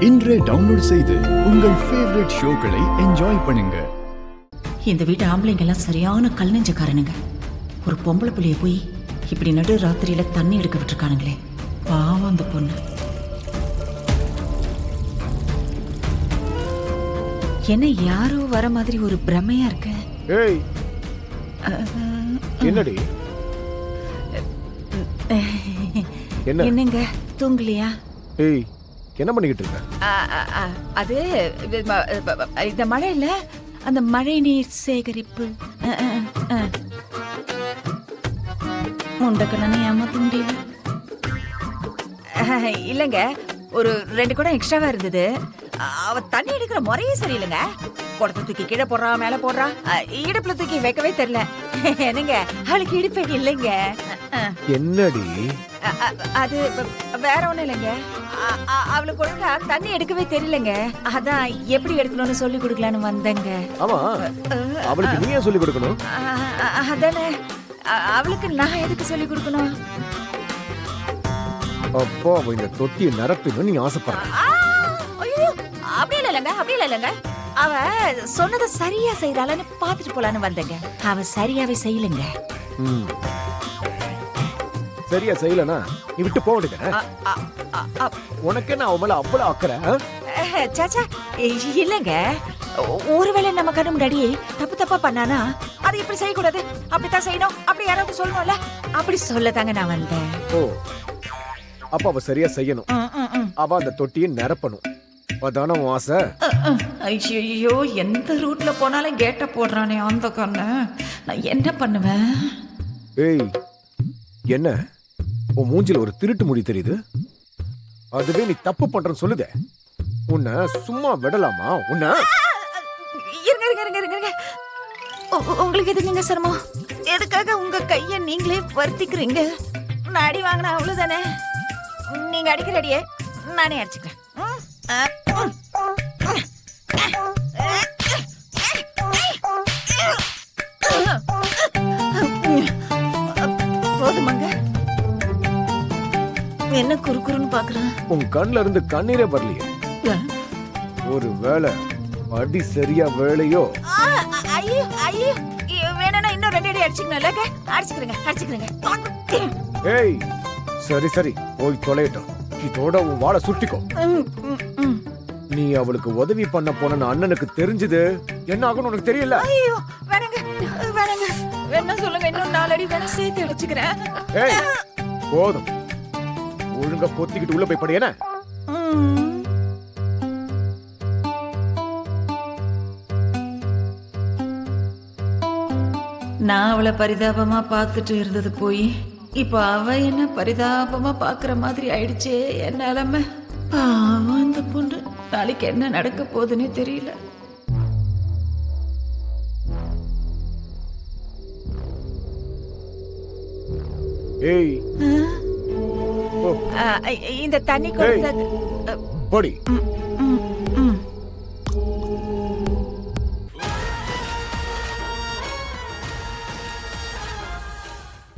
இன்றே டவுன்லோட் செய்து உங்கள் ஃபேவரட் ஷோக்களை என்ஜாய் பண்ணுங்க. இந்த வீட்டு ஆம்பளைங்க எல்லாம் சரியான கல் நெஞ்சக்காரனுங்க. ஒரு பொம்பளை புள்ளைய போய் இப்படி நடு ராத்திரியில தண்ணி எடுக்க விட்டுருக்கானுங்களே, பாவம் அந்த பொண்ணு. என்ன யாரோ வர மாதிரி ஒரு பிரமையா இருக்கு. ஏய், என்னடி? என்னங்க தூங்கலையா? ஏய், என்ன பண்ணிக்கிட்டு இருக்க? அது இந்த மழை இல்ல, அந்த மழை நீர் சேகரிப்பு. முண்டக்கண்ணனை ஏமாத்த முடியல. இல்லங்க, ஒரு 2 குடம் எக்ஸ்ட்ராவா இருந்தது. அவ தண்ணி எடுக்கிற முறையே சரியில்லைங்க. குடத்தை தூக்கி கீழே போடுறா, மேல போடுறா, இடுப்புல தூக்கி வைக்கவே தெரியல. என்னங்க, அவளுக்கு இடுப்பே இல்லைங்க. என்னடி? அது வேற ஒண்ணும் இல்லைங்க, அவளுக்கு ஒழுங்கா தண்ணி எடுக்கவே தெரியலங்க. அதான் எப்படி எடுக்கணும்னு சொல்லி கொடுக்கலான்னு வந்தேங்க. ஆமா, அவளுக்கு நீ ஏன் சொல்லி கொடுக்கணும்? அதானே, அவளுக்கு நான் எதுக்கு சொல்லி கொடுக்கணும்? அப்போ அவ இந்த தொட்டியை நிரப்பின்னு நீ ஆசைப்படுற? அப்படி இல்லைங்க, அப்படி இல்லைங்க. அவ சொன்னதை சரியா செய்யறாளன்னு பாத்துட்டு போலான்னு வந்தேங்க. அவ சரியாவே செய்யலங்க. சரியா செய்யலனா நீ விட்டு போக வேண்டியதானே? உனக்கு என்ன அவ மேல அவ்வளவு அக்கறை? சாச்சா இல்லங்க, ஒருவேளை நம்ம கண்ணு முன்னாடி தப்பா பண்ணானா அதை இப்படி செய்யக்கூடாது, அப்படித்தான் செய்யணும், அப்படி யாராவது சொல்லணும்ல, அப்படி சொல்லதாங்க நான் வந்தேன். ஓ, அப்ப அவ சரியா செய்யணும். அவ அந்த தொட்டியை நிரப்பணும். அதான உன் ஆசை? ஐயோ, எந்த ரூட்ல போனாலும் கேட்ட போடுறானே அந்த கண்ணு, நான் என்ன பண்ணுவேன்? ஏய், என்ன உன் மூஞ்சில ஒரு திருட்டு முடி தெரியுது? அதுவே நீ தப்பு பண்றன்னு சொல்லுதே. உன்னை சும்மா விடலாமா? உன்னை இருங்க, உங்களுக்கு எதுக்குங்க சிரமம்? எதுக்காக உங்க கைய நீங்களே வருத்திக்கிறீங்க? நான் அடி வாங்கினா அவ்வளவுதானே. நீங்க அடிக்கிற அடியே நானே அடிச்சுக்கிறேன். போதுமாங்க? என்ன குறுக்குறுன்னு பாக்குறேன்? உன் கண்ணுல இருந்து கண்ணீரே வரலையே. ஒரு வேளை அடி சரியா வேலையோ? ஐயோ ஐயோ, வேணும்னா இன்னும் 2 அடி அடிச்சுக்கணும்ல. அடிச்சுக்கிறேங்க. ஏய், சரி போய் தொலையட்டும். இதோட உன் வாழை சுட்டிக்கோ. நீ அவளுக்கு உதவி பண்ண போன அண்ணனுக்கு தெரிஞ்சது என்ன ஆகும்னு உனக்கு தெரியல? ஐயோ, வேணாங்க, வேணா சொல்லுங்க, இன்னும் 4 அடி வேணா சேர்த்து அடிச்சுக்கிறேன். ஏய், போதும். ஒழுங்கா பொத்திக்கிட்டு உள்ள போய் படு. என்ன நான் அவளை பரிதாபமா பார்த்துட்டு இருந்தது போய் இப்ப அவ என்ன பரிதாபமா பாக்குற மாதிரி ஆயிடுச்சே என் நிலைமை. பாவம் அந்த பொண்ணு, நாளைக்கு என்ன நடக்க போகுதுன்னே தெரியல. ஏய், இந்த தண்ணி கொடுத்தது போடி.